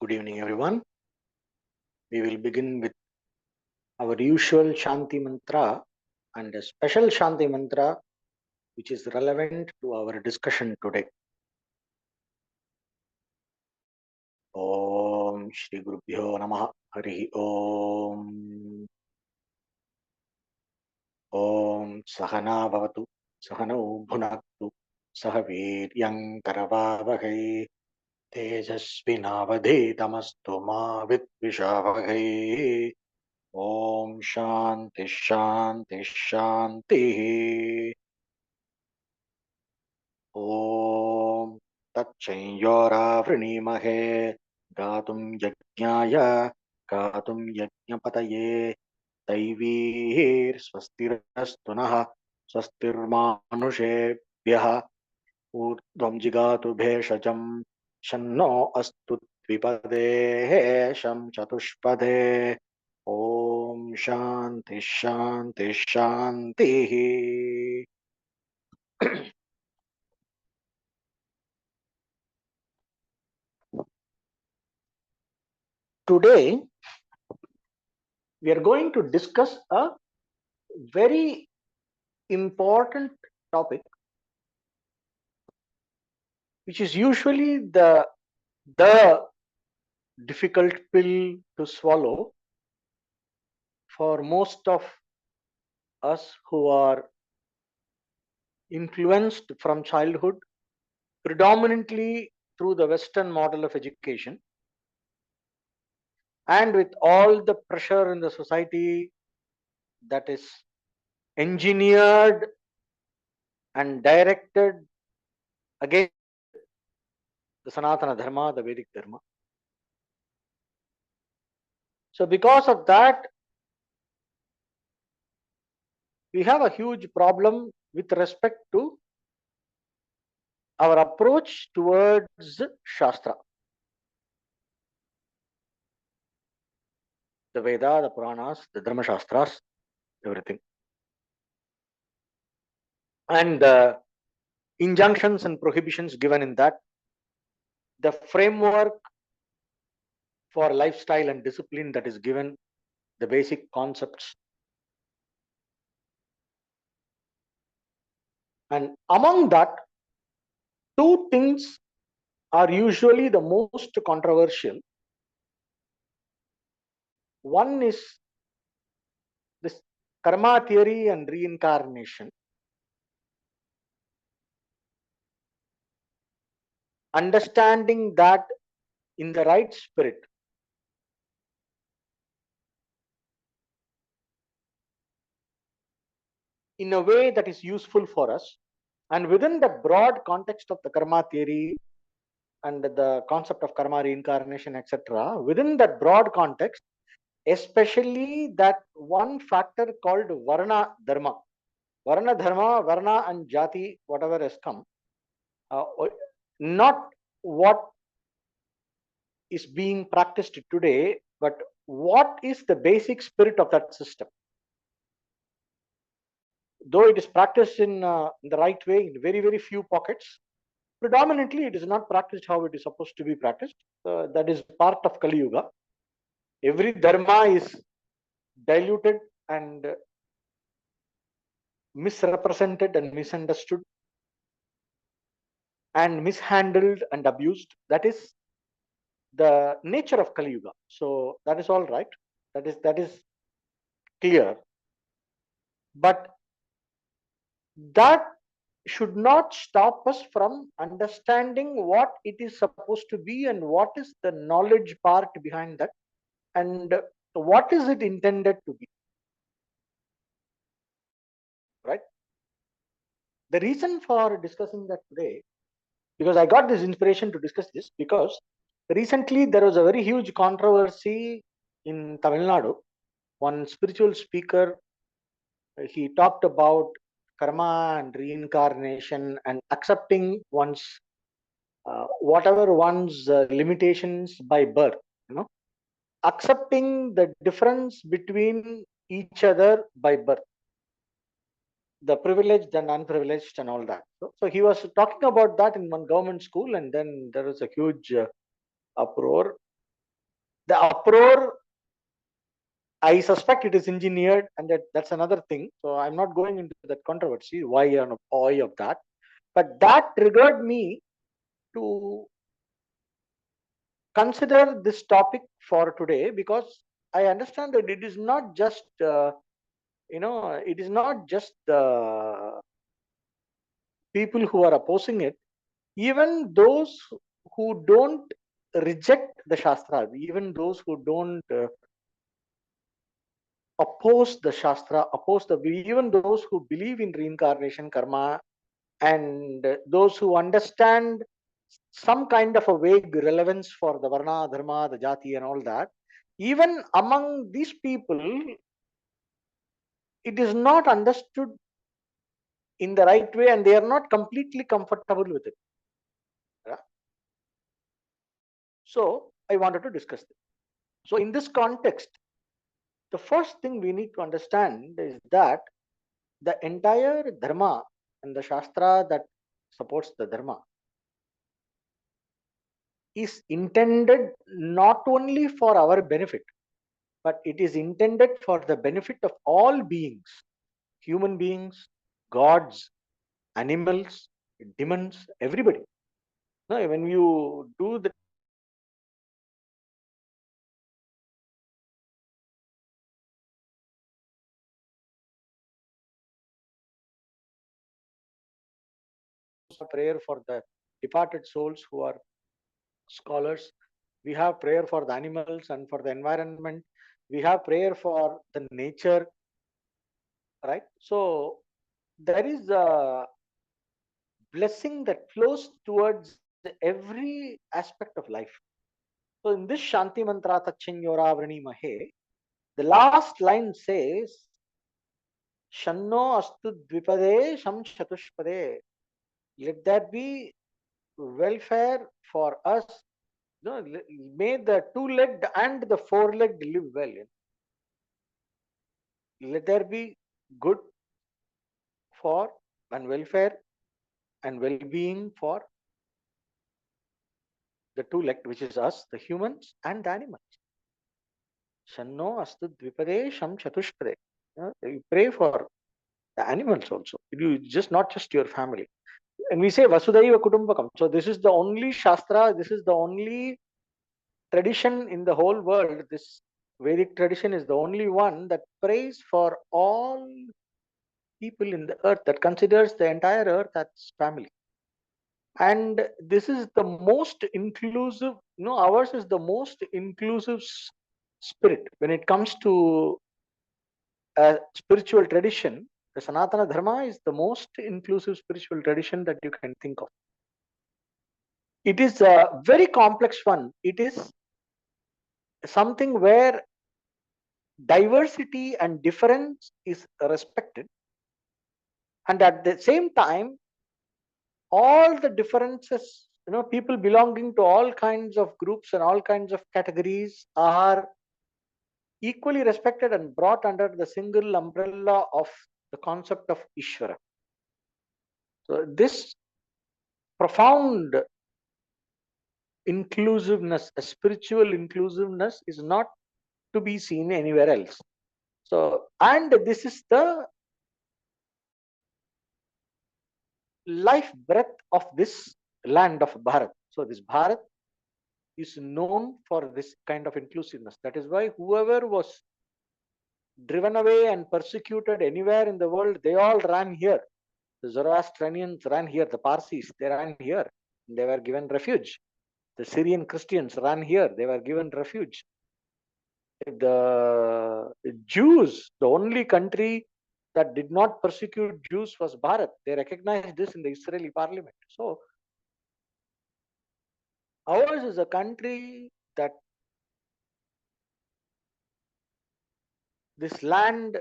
Good evening, everyone. We will begin with our usual Shanti mantra and a special Shanti mantra which is relevant to our discussion today. Om Shri Gurubhyo Namaha Hari Om. Om Sahana Bhavatu Sahano Bhunaktu Sahaviryam Karavavahai Tejasvinavadhetamastu Ma Vidvishavahai. Om Shanti Shanti Shanti. Om Tatchayora Vrinimahe Gatum Yajnaya Gatum Yajnapataye Daivir Swastirastunaha Swastirmanushe Urdhvam Jigatu Bheshajam Shanno Astu Dvipade Sham Chatushpade. Om Shanti Shanti Shanti. Today we are going to discuss a very important topic, which is usually the difficult pill to swallow for most of us who are influenced from childhood predominantly through the Western model of education, and with all the pressure in the society that is engineered and directed against the Sanatana Dharma, the Vedic Dharma. So because of that, we have a huge problem with respect to our approach towards Shastra. The Veda, the Puranas, the Dharma Shastras, everything. And the injunctions and prohibitions given in that, the framework for lifestyle and discipline that is given, the basic concepts. And among that, two things are usually the most controversial. One is this karma theory and reincarnation. Understanding that in the right spirit, in a way that is useful for us, and within the broad context of the karma theory and the concept of karma, reincarnation, etc., within that broad context, especially that one factor called varna dharma. Varna dharma, varna and jati, whatever has come, not what is being practiced today, but what is the basic spirit of that system. Though it is practiced in the right way in very, very few pockets, predominantly it is not practiced how it is supposed to be practiced. That is part of Kali Yuga. Every dharma is diluted and misrepresented and misunderstood and mishandled and abused. That is the nature of Kali Yuga. So that is all right. That is clear. But that should not stop us from understanding what it is supposed to be and what is the knowledge part behind that and what is it intended to be. Right? The reason for discussing that today, because I got this inspiration to discuss this, because recently there was a very huge controversy in Tamil Nadu. One spiritual speaker, he talked about karma and reincarnation and accepting one's whatever one's limitations by birth, accepting the difference between each other by birth, the privileged and unprivileged and all that. So he was talking about that in one government school, and then there was a huge uproar. The uproar, I suspect it is engineered, and that's another thing. So I'm not going into that controversy, why and why of that. But that triggered me to consider this topic for today, because I understand that it is not just, it is not just the people who are opposing it, even those who don't reject the Shastra, even those who don't oppose the Shastra, even those who believe in reincarnation, karma, and those who understand some kind of a vague relevance for the Varna, Dharma, the Jati, and all that, even among these people, it is not understood in the right way, and they are not completely comfortable with it. Yeah? So, I wanted to discuss this. So, in this context, the first thing we need to understand is that the entire Dharma and the Shastra that supports the Dharma is intended not only for our benefit, but it is intended for the benefit of all beings, human beings, gods, animals, demons, everybody. No, when you do the prayer for the departed souls who are scholars, we have prayer for the animals and for the environment, we have prayer for the nature, right? So there is a blessing that flows towards every aspect of life. So in this Shanti Mantra Tachanyora Mahe, the last line says, Shanno Astu Dvipade Sham Chatushpade. Let there be welfare for us. No, may the two-legged and the four-legged live well. Let there be good for and welfare and well-being for the two-legged, which is us, the humans and the animals. Shanno Astu Dvipade Sham Chatushpade. You pray for the animals also. You just not just your family. And we say Vasudhaiva Kutumbakam. So this is the only Shastra, this is the only tradition in the whole world. This Vedic tradition is the only one that prays for all people in the earth, that considers the entire earth as family. And this is the most inclusive, ours is the most inclusive spirit. When it comes to a spiritual tradition, the Sanatana Dharma is the most inclusive spiritual tradition that you can think of. It is a very complex one. It is something where diversity and difference is respected, and at the same time, all the differences, people belonging to all kinds of groups and all kinds of categories are equally respected and brought under the single umbrella of the concept of Ishvara. So this profound inclusiveness, a spiritual inclusiveness, is not to be seen anywhere else. So, and this is the life breath of this land of Bharat. So this Bharat is known for this kind of inclusiveness. That is why whoever was driven away and persecuted anywhere in the world, they all ran here. The Zoroastrians ran here, the Parsis, they ran here, they were given refuge. The Syrian Christians ran here, they were given refuge. The Jews, the only country that did not persecute Jews was Bharat. They recognized this in the Israeli parliament. So ours is a country that this land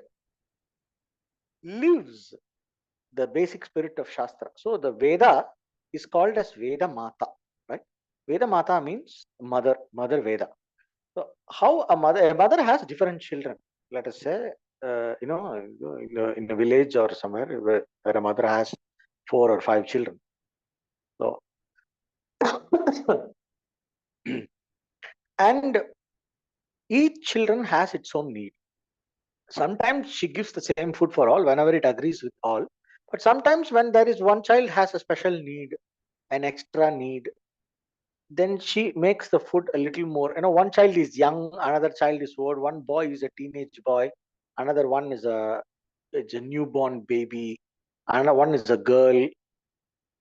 lives the basic spirit of Shastra. So the Veda is called as Veda Mata, right? Veda Mata means mother, mother Veda. So how a mother has different children. Let us say, in a village or somewhere where a mother has 4 or 5 children. So, and Each children has its own need. Sometimes she gives the same food for all whenever it agrees with all. But sometimes when there is one child has a special need, an extra need, then she makes the food a little more. One child is young, another child is old. One boy is a teenage boy, another one is a newborn baby, another one is a girl.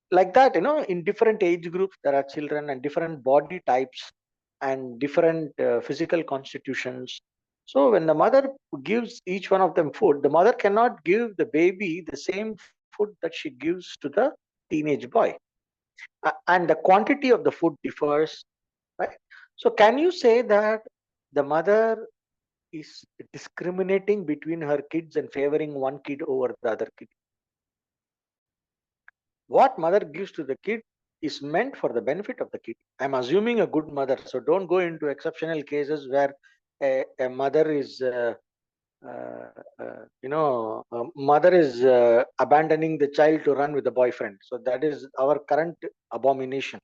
Like that, in different age groups, there are children and different body types and different physical constitutions. So when the mother gives each one of them food, the mother cannot give the baby the same food that she gives to the teenage boy. And the quantity of the food differs, right? So can you say that the mother is discriminating between her kids and favoring one kid over the other kid? What mother gives to the kid is meant for the benefit of the kid. I'm assuming a good mother, so don't go into exceptional cases where a mother is uh, mother is abandoning the child to run with the boyfriend. So that is our current abomination.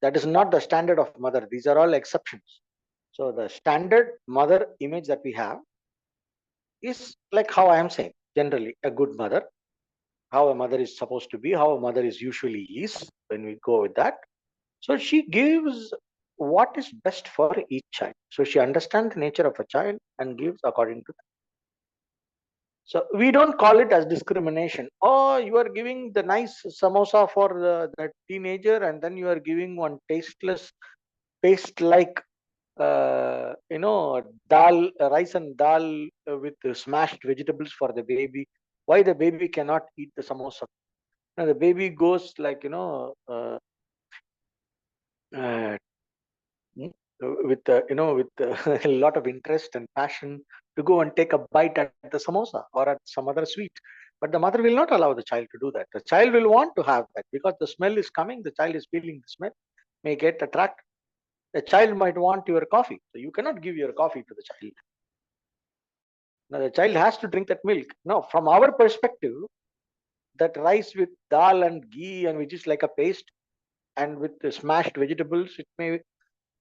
That is not the standard of mother. These are all exceptions. So the standard mother image that we have is like how I am saying, generally a good mother, how a mother is supposed to be, how a mother is usually is, when we go with that. So she gives what is best for each child. So she understands the nature of a child and gives according to that. So we don't call it as discrimination. Oh, you are giving the nice samosa for the teenager, and then you are giving one tasteless, paste like dal, rice and dal with smashed vegetables for the baby. Why the baby cannot eat the samosa? Now the baby goes like uh, mm, with a lot of interest and passion to go and take a bite at the samosa or at some other sweet. But the mother will not allow the child to do that. The child will want to have that because the smell is coming. The child is feeling the smell, may get attracted. The child might want your coffee, so you cannot give your coffee to the child. Now the child has to drink that milk. Now, from our perspective, that rice with dal and ghee and which is like a paste and with the smashed vegetables, it may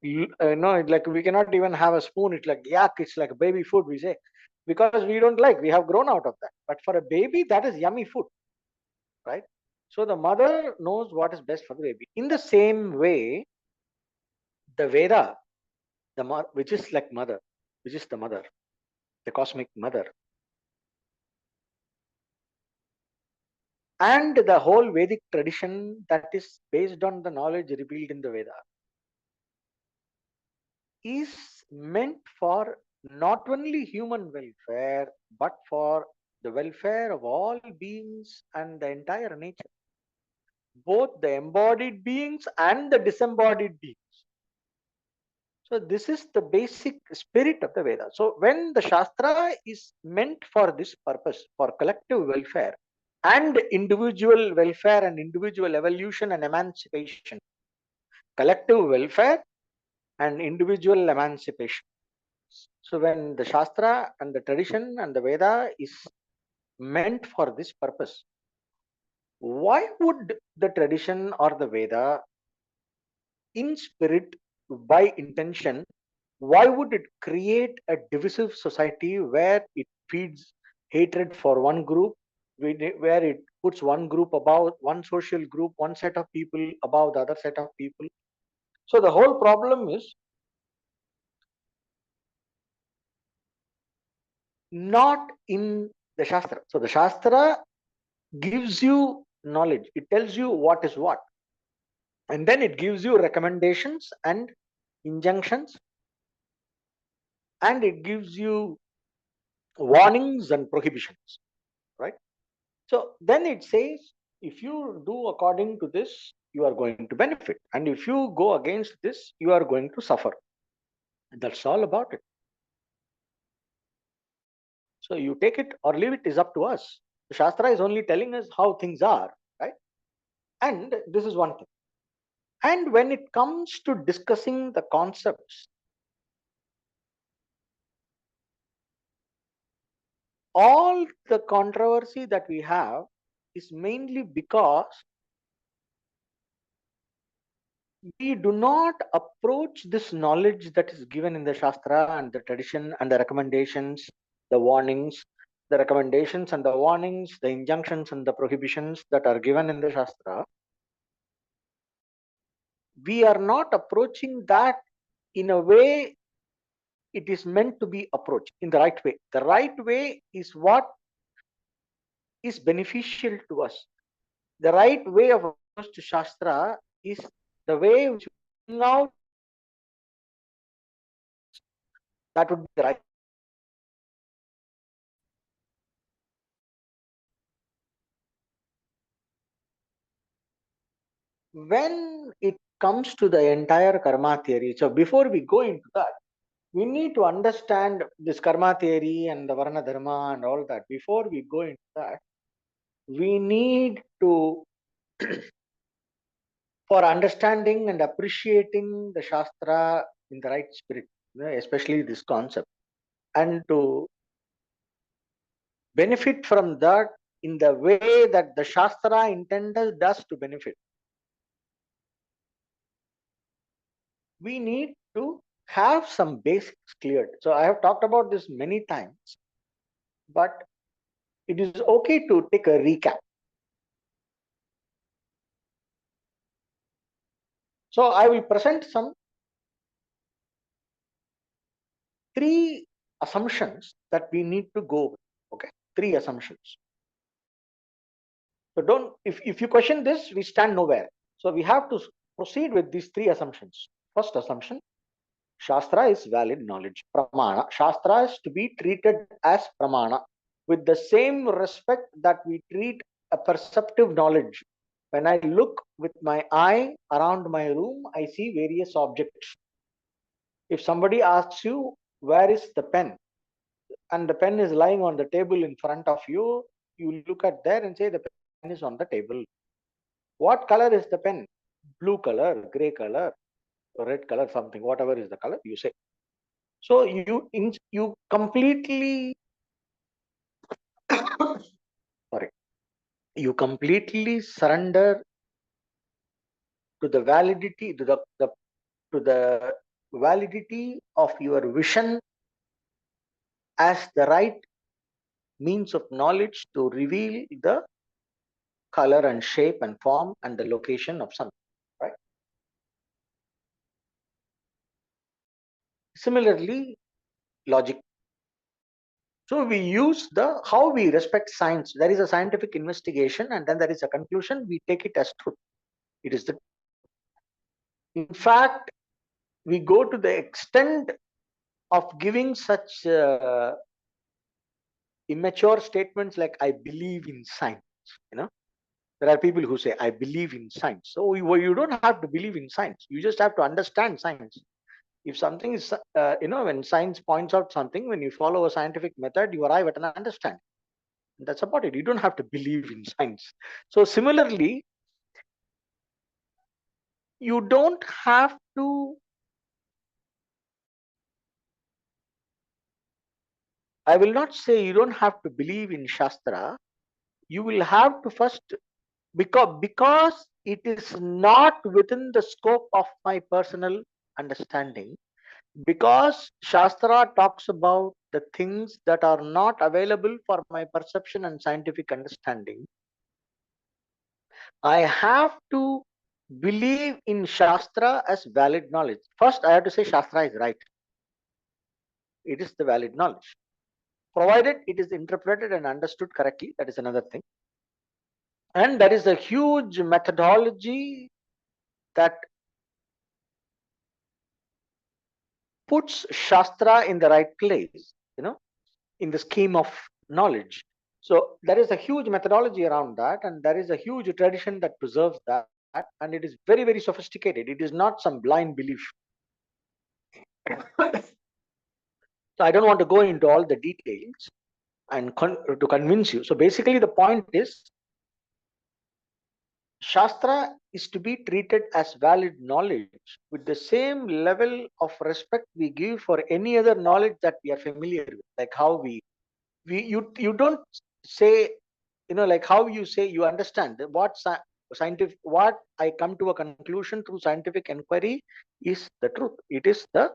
no, like we cannot even have a spoon. It's like yak. It's like baby food. We say because we don't like. We have grown out of that. But for a baby, that is yummy food, right? So the mother knows what is best for the baby. In the same way, the Veda, which is like mother, which is the mother, the cosmic mother, and the whole Vedic tradition that is based on the knowledge revealed in the Veda is meant for not only human welfare but for the welfare of all beings and the entire nature, both the embodied beings and the disembodied beings. So this is the basic spirit of the Veda. So when the Shastra is meant for this purpose, for collective welfare and individual welfare and individual evolution and emancipation, collective welfare and individual emancipation. So when the Shastra and the tradition and the Veda is meant for this purpose, why would the tradition or the Veda, in spirit, by intention, why would it create a divisive society where it feeds hatred for one group, where it puts one group above one social group, one set of people above the other set of people? So the whole problem is not in the Shastra. So the Shastra gives you knowledge, it tells you what is what, and then it gives you recommendations and injunctions, and it gives you warnings and prohibitions, right? So then it says, if you do according to this, you are going to benefit, and if you go against this, you are going to suffer. And that's all about it. So you take it or leave it, is up to us. The Shastra is only telling us how things are, right? And this is one thing. And when it comes to discussing the concepts, all the controversy that we have is mainly because we do not approach this knowledge that is given in the Shastra and the tradition and the recommendations, the warnings, the recommendations and the warnings, the injunctions and the prohibitions that are given in the Shastra. We are not approaching that in a way it is meant to be approached in the right way. The right way is what is beneficial to us. The right way of approach to Shastra is the way which bring out that would be the right. When it comes to the entire karma theory, so before we go into that, we need to understand this karma theory and the varna dharma and all that. Before we go into that, we need to, for understanding and appreciating the Shastra in the right spirit, especially this concept, and to benefit from that in the way that the Shastra intended us to benefit, we need to have some basics cleared. So I have talked about this many times, but it is okay to take a recap. So I will present some 3 assumptions that we need to go with. Okay, 3 assumptions. So don't, if you question this, we stand nowhere. So we have to proceed with these 3 assumptions. First assumption, Shastra is valid knowledge. Pramana. Shastra is to be treated as Pramana with the same respect that we treat a perceptive knowledge. When I look with my eye around my room, I see various objects. If somebody asks you, where is the pen? And the pen is lying on the table in front of you, you look at there and say the pen is on the table. What color is the pen? Blue color, gray color, red color, something, whatever is the color, you say. So you completely sorry, you completely surrender to the validity, to the validity of your vision as the right means of knowledge to reveal the color and shape and form and the location of something, right? Similarly, logic. So we use the how we respect science. There is a scientific investigation and then there is a conclusion. We take it as truth. It is the. In fact, we go to the extent of giving such immature statements like "I believe in science." You know, there are people who say "I believe in science." So you don't have to believe in science. You just have to understand science. If something is, when science points out something, when you follow a scientific method, you arrive at an understanding. That's about it. You don't have to believe in science. So similarly, you don't have to, I will not say you don't have to believe in Shastra. You will have to first, because it is not within the scope of my personal understanding, because Shastra talks about the things that are not available for my perception and scientific understanding. I have to believe in Shastra as valid knowledge. First, I have to say Shastra is right. It is the valid knowledge. Provided it is interpreted and understood correctly, that is another thing. And there is a huge methodology that puts Shastra in the right place, in the scheme of knowledge. So there is a huge methodology around that, and there is a huge tradition that preserves that, and it is very, very sophisticated. It is not some blind belief. So I don't want to go into all the details and to convince you. So basically, the point is Shastra is to be treated as valid knowledge with the same level of respect we give for any other knowledge that we are familiar with, like how you don't say, like how you say you understand what what I come to a conclusion through scientific inquiry is the truth. It is the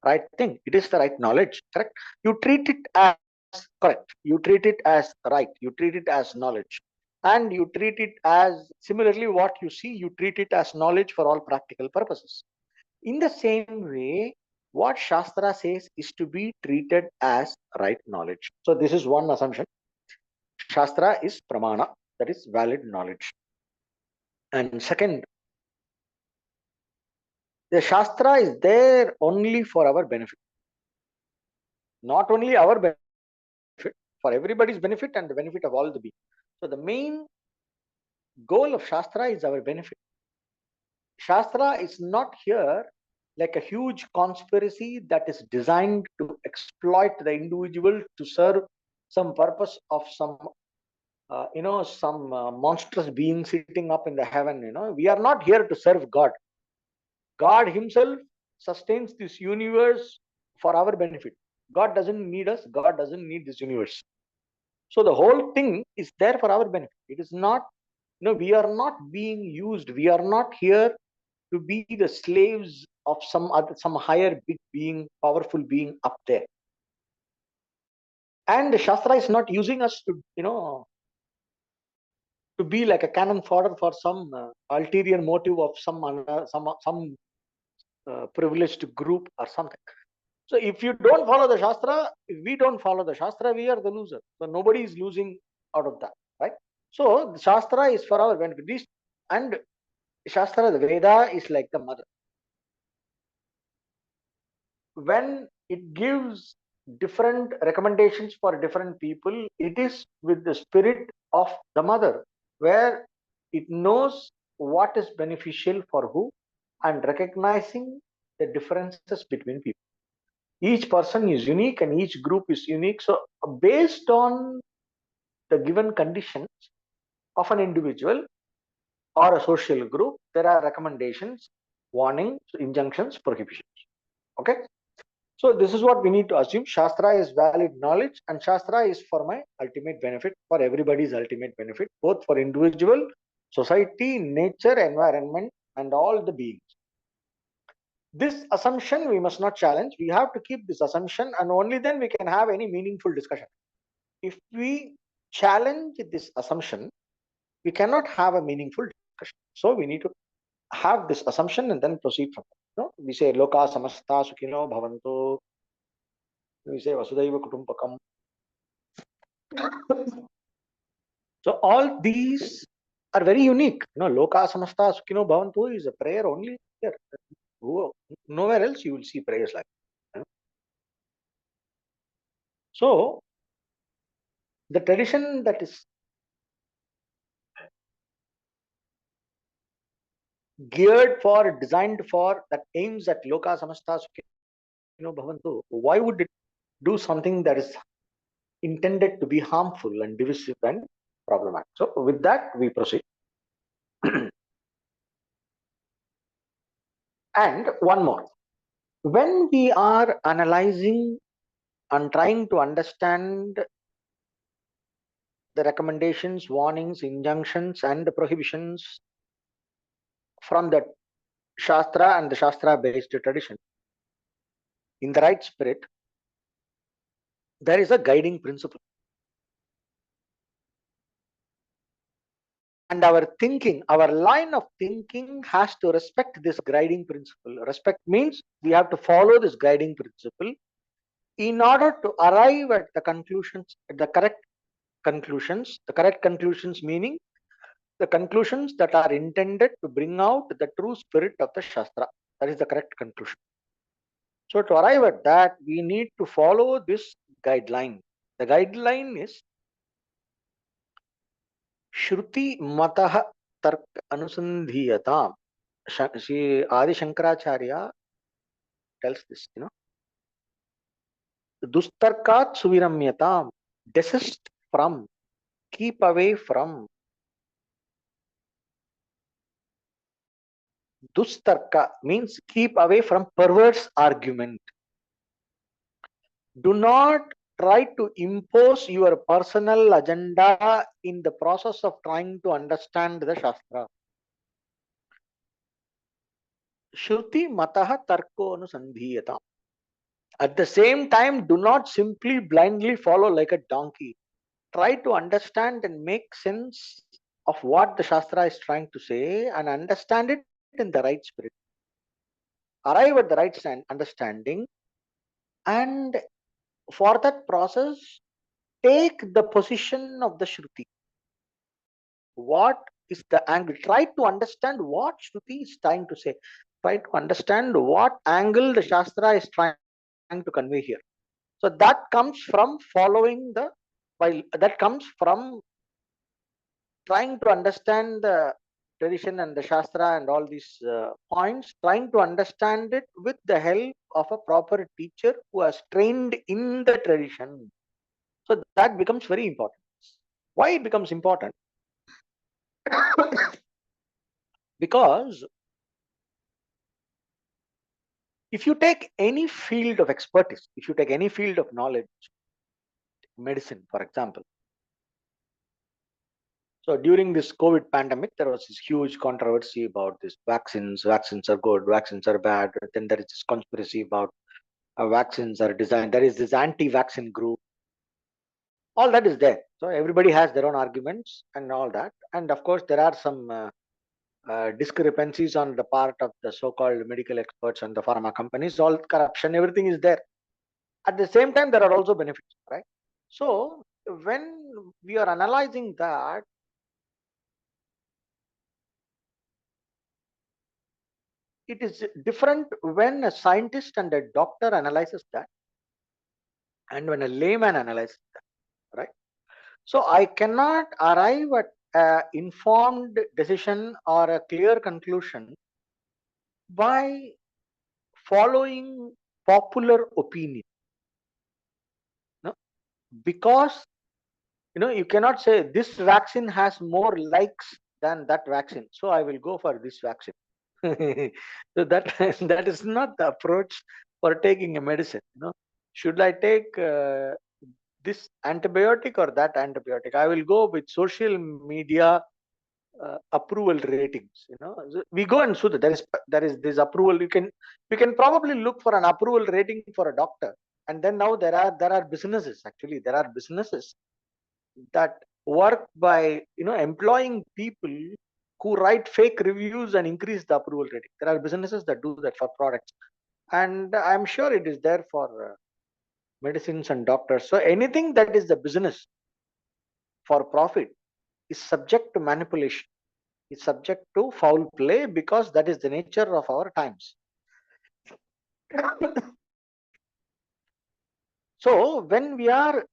right thing. It is the right knowledge. Correct. You treat it as correct. You treat it as right. You treat it as knowledge. And you treat it as similarly what you see, you treat it as knowledge for all practical purposes. In the same way, what Shastra says is to be treated as right knowledge. So this is one assumption. Shastra is pramana, that is valid knowledge. And second, the Shastra is there only for our benefit. Not only our benefit, for everybody's benefit and the benefit of all the beings. So the main goal of Shastra is our benefit. Shastra is not here like a huge conspiracy that is designed to exploit the individual to serve some purpose of some some monstrous being sitting up in the heaven. We are not here to serve God. God himself sustains this universe for our benefit. God doesn't need us. God doesn't need this universe. So the whole thing is there for our benefit. It is not, we are not being used. We are not here to be the slaves of some higher big being, powerful being up there. And the Shastra is not using us to, to be like a cannon fodder for some ulterior motive of some privileged group or something. So if you don't follow the Shastra, if we don't follow the Shastra, we are the loser. So nobody is losing out of that, right? So the Shastra is for our benefit. And Shastra, the Veda is like the mother. When it gives different recommendations for different people, it is with the spirit of the mother, where it knows what is beneficial for who and recognizing the differences between people. Each person is unique and each group is unique. So based on the given conditions of an individual or a social group, there are recommendations, warnings, injunctions, prohibitions. Okay. So this is what we need to assume. Shastra is valid knowledge and Shastra is for my ultimate benefit, for everybody's ultimate benefit, both for individual, society, nature, environment, and all the beings. This assumption we must not challenge. We have to keep this assumption and only then we can have any meaningful discussion. If we challenge this assumption, we cannot have a meaningful discussion. So we need to have this assumption and then proceed from there. We say Loka Samasta Sukhino Bhavanto. We say Vasudhaiva Kutumbakam. So all these are very unique. Loka Samasta Sukhino Bhavanto is a prayer only here. Nowhere else you will see prayers like that. So the tradition that is geared for, designed for, that aims at Loka Samasta Sukhino Bhavantu, why would it do something that is intended to be harmful and divisive and problematic? So with that, we proceed. And one more. When we are analyzing and trying to understand the recommendations, warnings, injunctions, and the prohibitions from the Shastra and the Shastra-based tradition, in the right spirit, there is a guiding principle. And our thinking, our line of thinking has to respect this guiding principle. Respect means we have to follow this guiding principle in order to arrive at the conclusions, at the correct conclusions. The correct conclusions meaning the conclusions that are intended to bring out the true spirit of the Shastra. That is the correct conclusion. So to arrive at that, we need to follow this guideline. The guideline is Shruti Matah Tark Anusandhiyata. Adi Shankaracharya tells this, Dustarkat Suviramyatam. Desist from, keep away from. Dustarka means keep away from perverse argument. Do not try to impose your personal agenda in the process of trying to understand the Shastra. Shruti mataha tarko anusandhiyata. At the same time, do not simply blindly follow like a donkey. Try to understand and make sense of what the Shastra is trying to say and understand it in the right spirit. Arrive at the right understanding, and for that process, take the position of the Shruti. What is the angle? Try to understand what Shruti is trying to say. Try to understand what angle the Shastra is trying to convey here. So that comes from following the, while that comes from trying to understand the tradition and the Shastra and all these points, trying to understand it with the help of a proper teacher who has trained in the tradition. So that becomes very important. Why it becomes important? Because if you take any field of expertise, if you take any field of knowledge, medicine, for example. So during this COVID pandemic, there was this huge controversy about this vaccines. Vaccines are good, vaccines are bad. Then there is this conspiracy about vaccines are designed. There is this anti-vaccine group. All that is there. So everybody has their own arguments and all that. And of course, there are some discrepancies on the part of the so-called medical experts and the pharma companies. All corruption, everything is there. At the same time, there are also benefits, right? So when we are analyzing that, it is different when a scientist and a doctor analyzes that and when a layman analyzes that, right? So I cannot arrive at an informed decision or a clear conclusion by following popular opinion. No? Because you cannot say this vaccine has more likes than that vaccine, so I will go for this vaccine. So that that is not the approach for taking a medicine. Should I take this antibiotic or that antibiotic? I will go with social media approval ratings. We go and so that there is this approval. We can probably look for an approval rating for a doctor, and then now there are businesses. Actually, there are businesses that work by employing people who write fake reviews and increase the approval rating. There are businesses that do that for products, and I'm sure it is there for medicines and doctors. So anything that is the business for profit is subject to manipulation, is subject to foul play, because that is the nature of our times. So when we are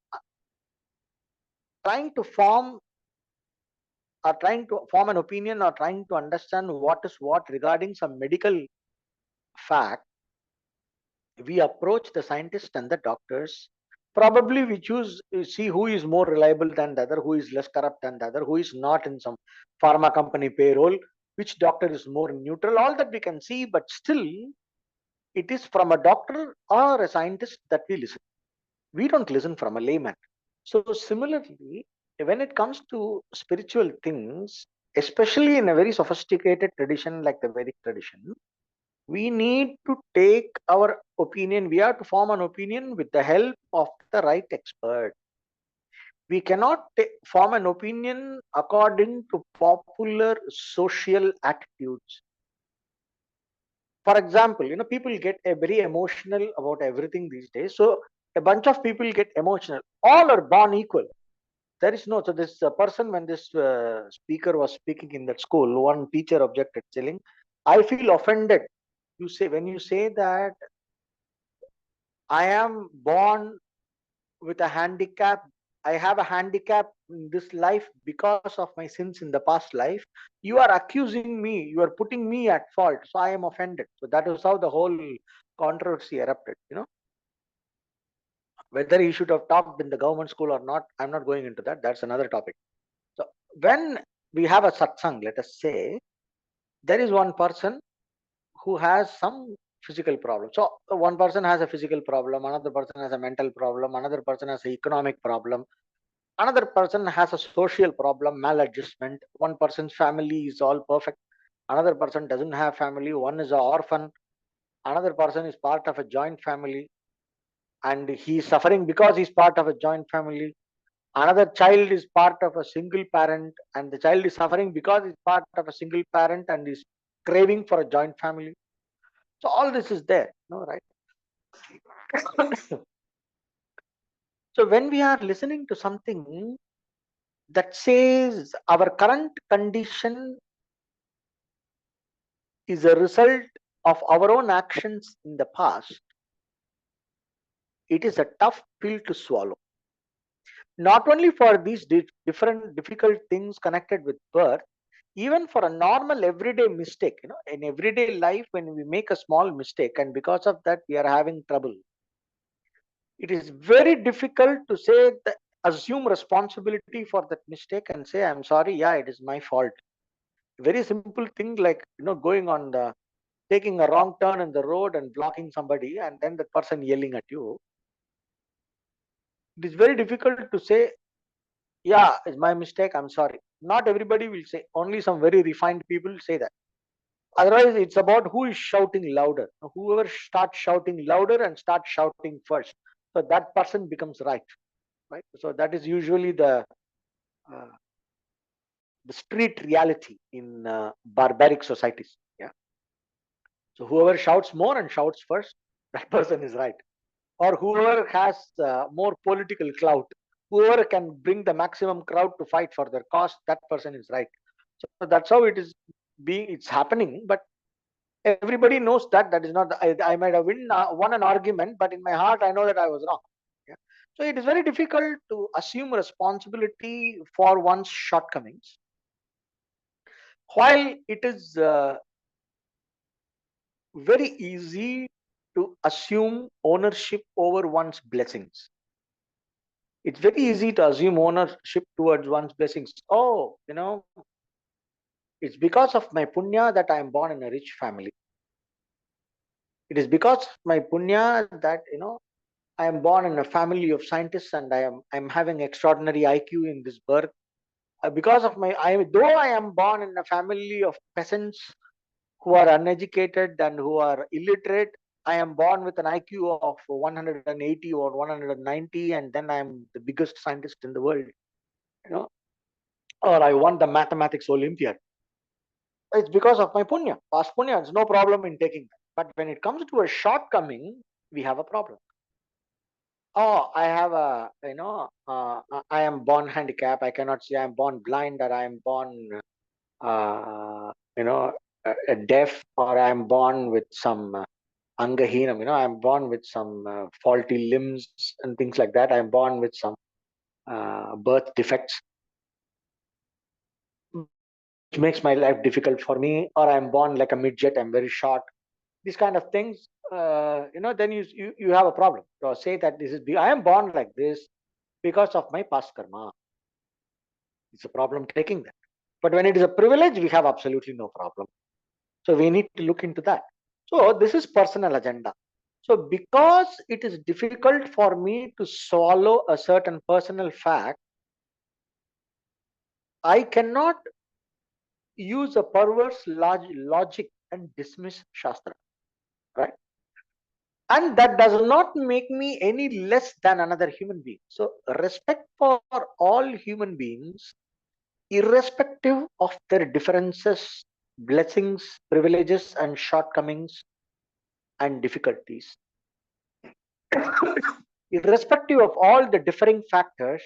trying to form an opinion or trying to understand what is what regarding some medical fact, we approach the scientists and the doctors. Probably we see who is more reliable than the other, who is less corrupt than the other, who is not in some pharma company payroll, which doctor is more neutral. All that we can see, but still it is from a doctor or a scientist that we listen. We don't listen from a layman. So similarly, when it comes to spiritual things, especially in a very sophisticated tradition like the Vedic tradition, we need to take our opinion. We have to form an opinion with the help of the right expert. We cannot form an opinion according to popular social attitudes. For example, people get very emotional about everything these days. So a bunch of people get emotional. All are born equal. There is no. So this person, when this speaker was speaking in that school, one teacher objected, saying, "I feel offended. When you say that I am born with a handicap. I have a handicap in this life because of my sins in the past life. You are accusing me. You are putting me at fault. So I am offended." So that is how the whole controversy erupted. Whether he should have talked in the government school or not, I'm not going into that. That's another topic. So when we have a satsang, let us say, there is one person who has some physical problem. So one person has a physical problem, another person has a mental problem, another person has an economic problem, another person has a social problem, maladjustment. One person's family is all perfect. another person doesn't have family, one is an orphan, another person is part of a joint family and he's suffering because he's part of a joint family. Another child is part of a single parent and the child is suffering because he's part of a single parent and is craving for a joint family. So all this is there, no, right? So when we are listening to something that says our current condition is a result of our own actions in the past, it is a tough pill to swallow. Not only for these different difficult things connected with birth, even for a normal everyday mistake, in everyday life, when we make a small mistake and because of that we are having trouble, it is very difficult to say that, assume responsibility for that mistake and say, I'm sorry, yeah, it is my fault. Very simple thing like, going on the taking a wrong turn in the road and blocking somebody and then the person yelling at you. It is very difficult to say, yeah, it's my mistake, I'm sorry. Not everybody will say, only some very refined people say that. Otherwise, it's about who is shouting louder. Whoever starts shouting louder and starts shouting first, so that person becomes right. Right. So that is usually uh, the street reality in barbaric societies. Yeah. So whoever shouts more and shouts first, that person is right. Or whoever has more political clout, whoever can bring the maximum crowd to fight for their cause, that person is right. So that's how it is it's happening. But everybody knows that that is not. I might have won an argument, but in my heart, I know that I was wrong. Yeah? So it is very difficult to assume responsibility for one's shortcomings, while it is very easy to assume ownership over one's blessings. It's very easy to assume ownership towards one's blessings. Oh, it's because of my punya that I am born in a rich family. It is because of my punya that I am born in a family of scientists and I'm having extraordinary IQ in this birth. Because of though I am born in a family of peasants who are uneducated and who are illiterate, I am born with an IQ of 180 or 190, and then I am the biggest scientist in the world. You know, or I won the mathematics Olympiad. It's because of my punya, past punya. There's no problem in taking that. But when it comes to a shortcoming, we have a problem. Oh, I have I am born handicapped. I cannot see. I am born blind, or I am born, uh, you know, deaf, or I am born with some angahinam. I am born with some faulty limbs and things like that. I am born with some birth defects, which makes my life difficult for me. Or I am born like a midget. I'm very short. These kind of things, then you have a problem. So say that I am born like this because of my past karma. It's a problem taking that. But when it is a privilege, we have absolutely no problem. So we need to look into that. So this is personal agenda. So because it is difficult for me to swallow a certain personal fact, I cannot use a perverse logic and dismiss Shastra. Right? And that does not make me any less than another human being. So respect for all human beings, irrespective of their differences, blessings, privileges, and shortcomings and difficulties. Irrespective of all the differing factors,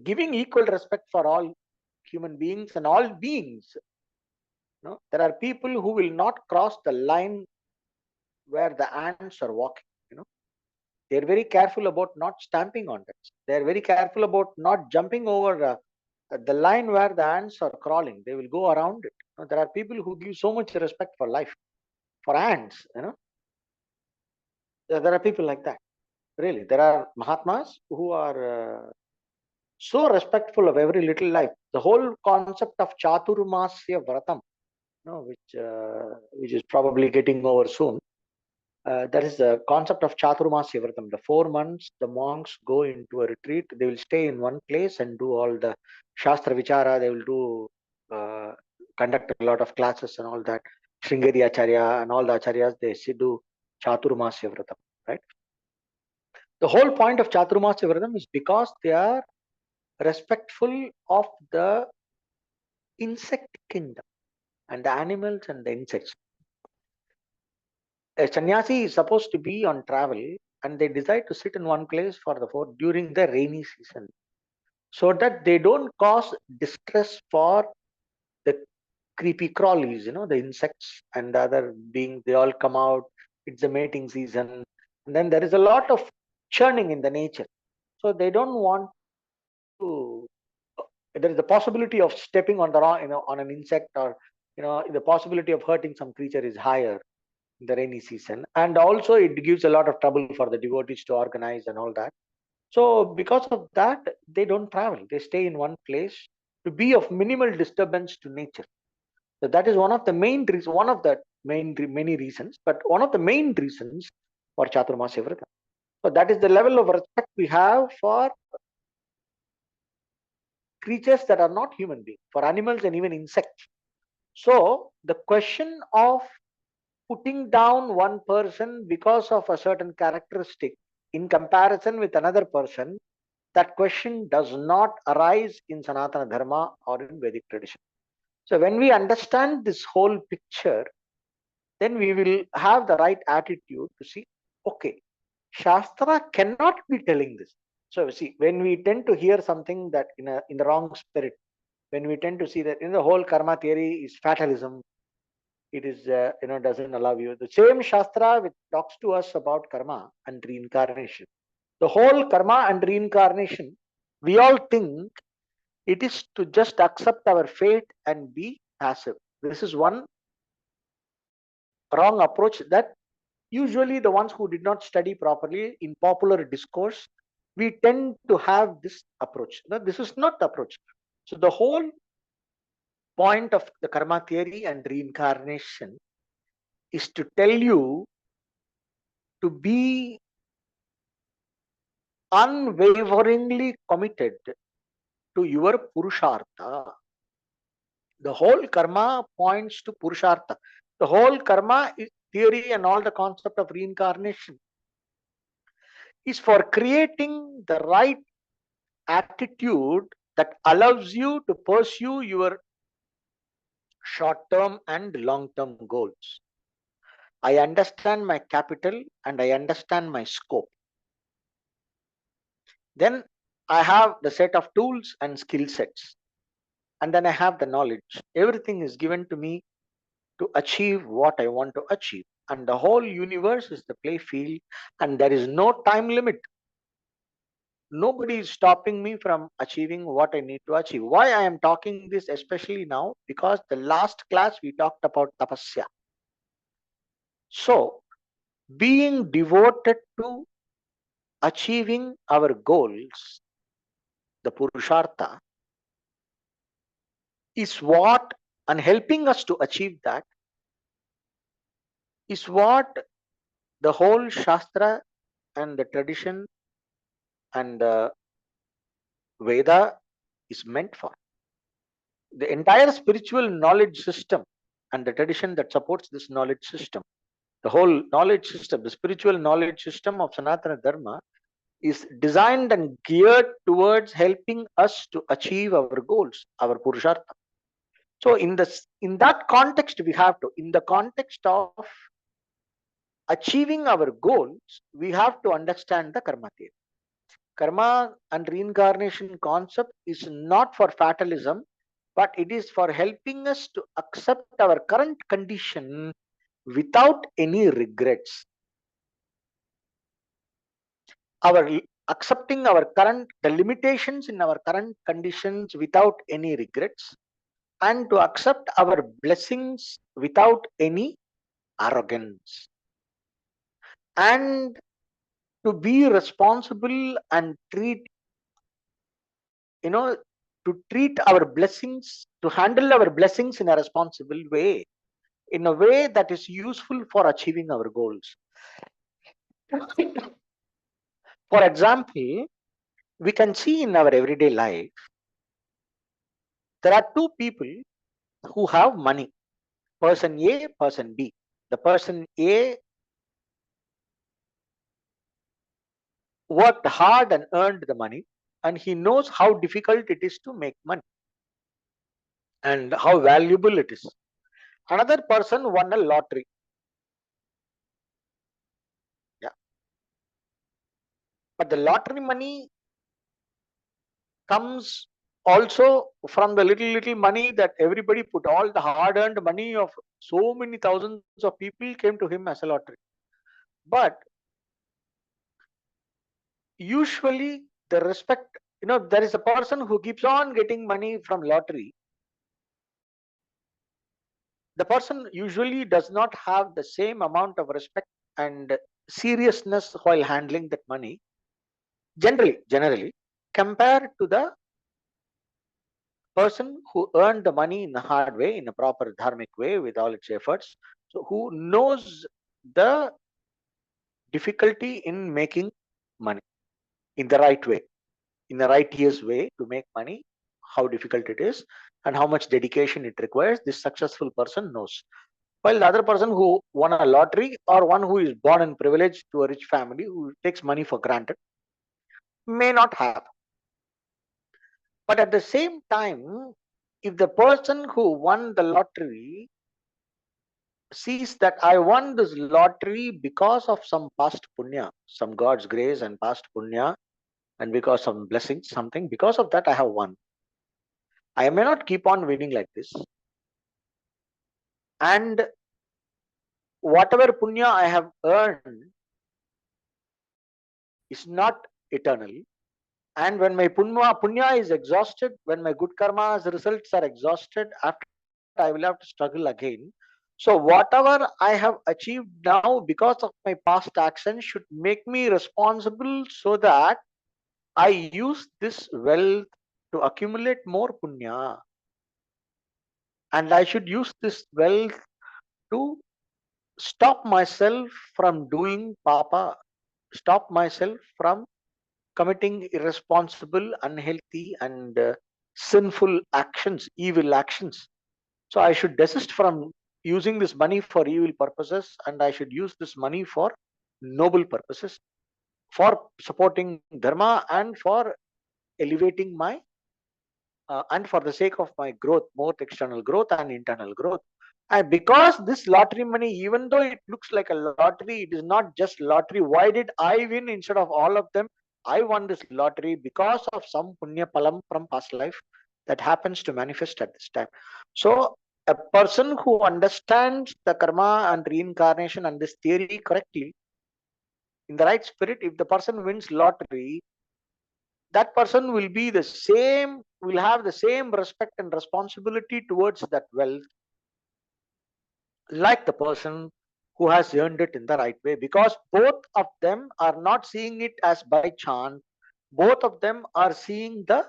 giving equal respect for all human beings and all beings. There are people who will not cross the line where the ants are walking. They're very careful about not stamping on it. They're very careful about not jumping over the line where the ants are crawling. They will go around it. There are people who give so much respect for life, for ants. There are people like that. Really, there are Mahatmas who are so respectful of every little life. The whole concept of Chaturmasya Vratam, which is probably getting over soon. That is the concept of Chaturmasya Vratam. The 4 months, the monks go into a retreat. They will stay in one place and do all the Shastra Vichara. They will do conduct a lot of classes and all that. Sringeri Acharya and all the Acharyas, they do Chaturmasya Vratam, right? The whole point of Chaturmasya Vratam is because they are respectful of the insect kingdom and the animals and the insects. A sannyasi is supposed to be on travel and they decide to sit in one place for the fourth during the rainy season so that they don't cause distress for the creepy crawlies, the insects and the other beings, they all come out. It's the mating season. And then there is a lot of churning in the nature. So they don't want to, there is the possibility of stepping on the wrong, on an insect, or, the possibility of hurting some creature is higher in the rainy season. And also it gives a lot of trouble for the devotees to organize and all that. So because of that, they don't travel. They stay in one place to be of minimal disturbance to nature. So that is one of the main reasons, one of the many reasons, but one of the main reasons for Chaturmasya Vrata. So that is the level of respect we have for creatures that are not human beings, for animals and even insects. So the question of putting down one person because of a certain characteristic in comparison with another person, that question does not arise in Sanatana Dharma or in Vedic tradition. So when we understand this whole picture, then we will have the right attitude to see, okay, Shastra cannot be telling this. So see, when we tend to hear something that in the wrong spirit, when we tend to see that in the whole karma theory is fatalism, it is doesn't allow you. The same Shastra which talks to us about karma and reincarnation. The whole karma and reincarnation, we all think it is to just accept our fate and be passive. This is one wrong approach that usually the ones who did not study properly in popular discourse, we tend to have this approach. No, this is not the approach. So the whole point of the karma theory and reincarnation is to tell you to be unwaveringly committed to your purushartha. The whole karma points to purushartha. The whole karma theory and all the concept of reincarnation is for creating the right attitude that allows you to pursue your short term and long term goals. I understand my capital and I understand my scope. Then I have the set of tools and skill sets. And then I have the knowledge. Everything is given to me to achieve what I want to achieve. And the whole universe is the play field, and there is no time limit. Nobody is stopping me from achieving what I need to achieve. Why I am talking this especially now? Because the last class we talked about tapasya. So, being devoted to achieving our goals, the purushartha, is what, and helping us to achieve that, is what the whole Shastra and the tradition and the Veda is meant for. The entire spiritual knowledge system and the tradition that supports this knowledge system, the whole knowledge system, the spiritual knowledge system of Sanatana Dharma is designed and geared towards helping us to achieve our goals, our purushartha. So in that context, we have to, in the context of achieving our goals, we have to understand the karma theory. Karma and reincarnation concept is not for fatalism, but it is for helping us to accept our current condition without any regrets. Our accepting our current, the limitations in our current conditions without any regrets, and to accept our blessings without any arrogance, and to be responsible and treat, to treat our blessings, to handle our blessings in a responsible way, in a way that is useful for achieving our goals. For example, we can see in our everyday life, there are two people who have money. Person A, person B. The person A worked hard and earned the money, and he knows how difficult it is to make money and how valuable it is. Another person won a lottery. Yeah. But the lottery money comes also from the little money that everybody put. All the hard earned money of so many thousands of people came to him as a lottery. But usually the respect, there is a person who keeps on getting money from lottery. The person usually does not have the same amount of respect and seriousness while handling that money, generally, compared to the person who earned the money in a hard way, in a proper dharmic way, with all its efforts. So who knows the difficulty in making money in the right way, in a righteous way to make money, how difficult it is and how much dedication it requires, this successful person knows. While the other person who won a lottery, or one who is born in privilege to a rich family, who takes money for granted, may not have. But at the same time, if the person who won the lottery sees that I won this lottery because of some past punya, some God's grace and past punya, and because of blessings, something, because of that I have won. I may not keep on winning like this. And whatever punya I have earned is not eternal. And when my punya is exhausted, when my good karma's results are exhausted, after that I will have to struggle again. So whatever I have achieved now because of my past actions should make me responsible, so that I use this wealth to accumulate more punya. And I should use this wealth to stop myself from doing papa, stop myself from committing irresponsible, unhealthy, and sinful actions, evil actions. So I should desist from using this money for evil purposes, and I should use this money for noble purposes, for supporting dharma and for elevating my and for the sake of my growth, both external growth and internal growth. And because this lottery money, even though it looks like a lottery, it is not just lottery. Why did I win instead of all of them? I won this lottery because of some punya palam from past life that happens to manifest at this time. So a person who understands the karma and reincarnation and this theory correctly, in the right spirit, if the person wins lottery, that person will be the same, will have the same respect and responsibility towards that wealth like the person who has earned it in the right way, because both of them are not seeing it as by chance. Both of them are seeing the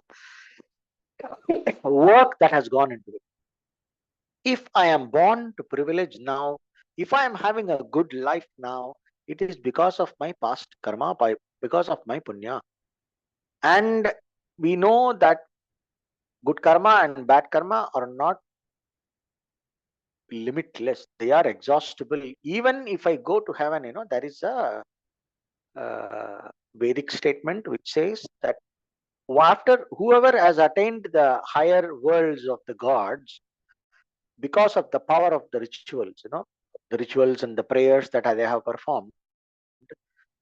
work that has gone into it. If I am born to privilege now, if I am having a good life now, it is because of my past karma, because of my punya. And we know that good karma and bad karma are not limitless, they are exhaustible. Even if I go to heaven, there is a Vedic statement which says that after whoever has attained the higher worlds of the gods, because of the power of the rituals, the rituals and the prayers that they have performed,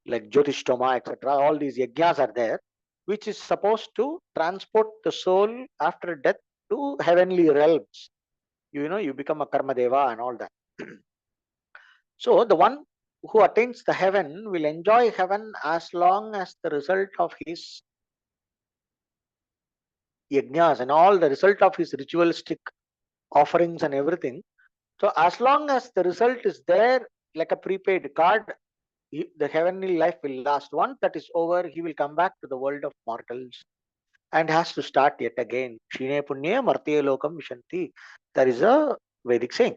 like Jyotishtoma, etc., all these yajnas are there, which is supposed to transport the soul after death to heavenly realms. You become a karma deva and all that. So the one who attains the heaven will enjoy heaven as long as the result of his yajnas and all the result of his ritualistic offerings and everything. So as long as the result is there, like a prepaid card, the heavenly life will last. Once that is over, he will come back to the world of mortals and has to start yet again. Shine punye martye lokam vishanti. There is a Vedic saying.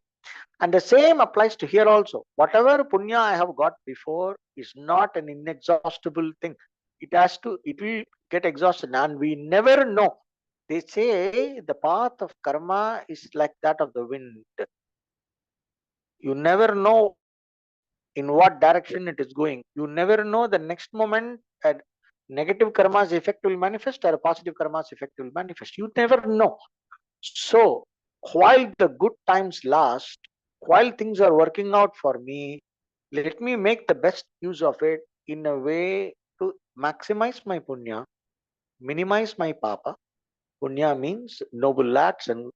And the same applies to here also. Whatever punya I have got before is not an inexhaustible thing. It will get exhausted, and we never know. They say the path of karma is like that of the wind. You never know in what direction it is going. You never know the next moment a negative karma's effect will manifest or a positive karma's effect will manifest. You never know. So, while the good times last, while things are working out for me, let me make the best use of it in a way to maximize my punya, minimize my papa. Punya means noble acts and,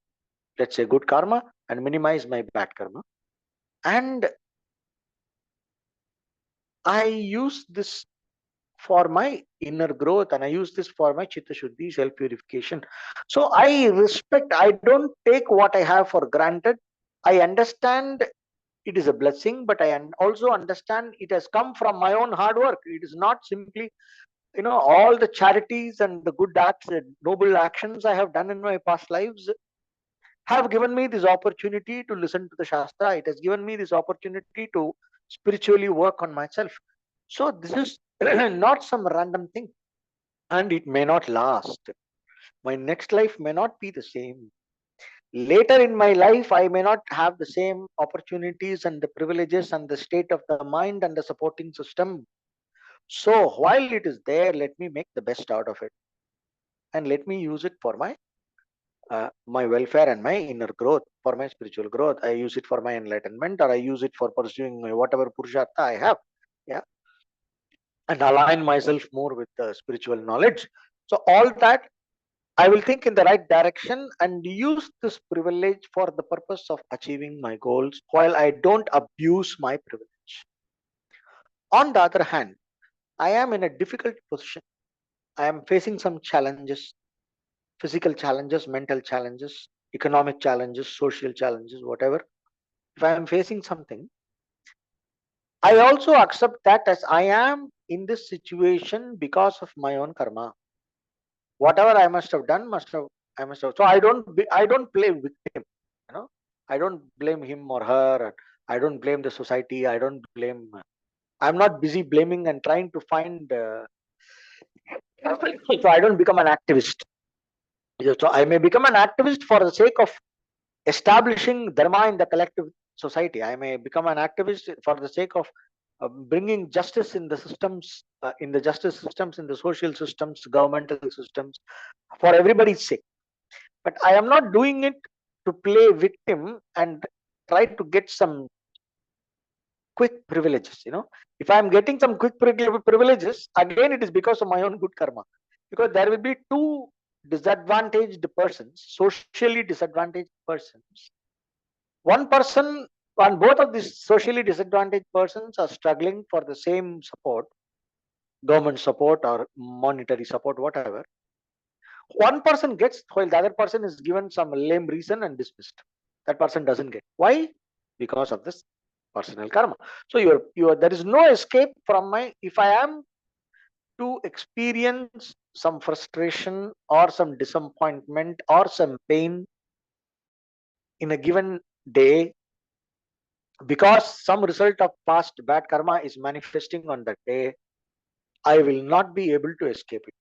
let's say, good karma, and minimize my bad karma. And I use this for my inner growth, and I use this for my chitta shuddhi, self purification. So I respect, I don't take what I have for granted. I understand it is a blessing, but I also understand it has come from my own hard work. It is not simply, all the charities and the good acts, noble actions I have done in my past lives have given me this opportunity to listen to the Shastra. It has given me this opportunity to spiritually work on myself. So this is not some random thing, and it may not last. My next life may not be the same. Later in my life, I may not have the same opportunities and the privileges and the state of the mind and the supporting system. So while it is there, let me make the best out of it, and let me use it for my welfare and my inner growth, for my spiritual growth. I use it for my enlightenment, or I use it for pursuing whatever purushartha I have. Yeah, and align myself more with the spiritual knowledge. So all that I will think in the right direction and use this privilege for the purpose of achieving my goals, while I don't abuse my privilege. On the other hand, I am in a difficult position. I am facing some challenges, physical challenges, mental challenges, economic challenges, social challenges, whatever. If I am facing something, I also accept that as I am in this situation because of my own karma. Whatever I must have done, I must have. So I don't play victim. You know, I don't blame him or her. And I don't blame the society. I don't blame. I'm not busy blaming and trying to find. So I don't become an activist. So I may become an activist for the sake of establishing dharma in the collective society. I may become an activist for the sake of bringing justice in the systems, in the justice systems, in the social systems, governmental systems, for everybody's sake. But I am not doing it to play victim and try to get some quick privileges. If I am getting some quick privileges, again it is because of my own good karma. Because there will be two disadvantaged persons, socially disadvantaged persons. One person, and both of these socially disadvantaged persons are struggling for the same support, government support or monetary support, whatever. One person gets, while the other person is given some lame reason and dismissed. That person doesn't get. Why? Because of this personal karma. So there is no escape from my. If I am to experience some frustration or some disappointment or some pain in a given day, because some result of past bad karma is manifesting on that day, I will not be able to escape it.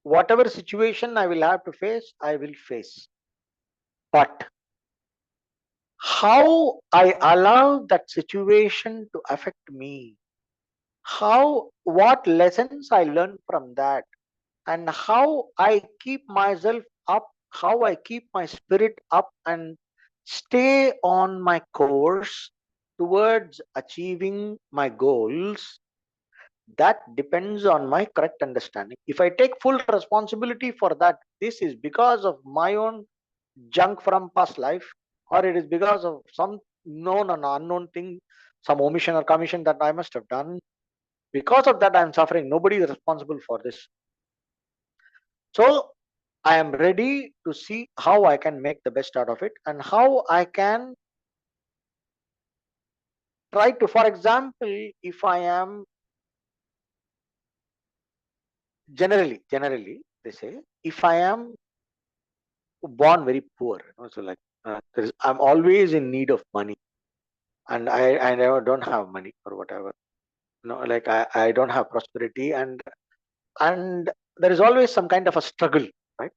Whatever situation I will have to face, I will face. But how I allow that situation to affect me, what lessons I learn from that, and how I keep myself up, how I keep my spirit up and stay on my course towards achieving my goals, that depends on my correct understanding. If I take full responsibility for that, this is because of my own junk from past life, or it is because of some known and unknown thing, some omission or commission that I must have done. Because of that, I am suffering. Nobody is responsible for this. So I am ready to see how I can make the best out of it, and how I can try to, for example, if I am generally, they say, if I am born very poor, so like I'm always in need of money, and I never don't have money or whatever. Like I don't have prosperity, and there is always some kind of a struggle, right?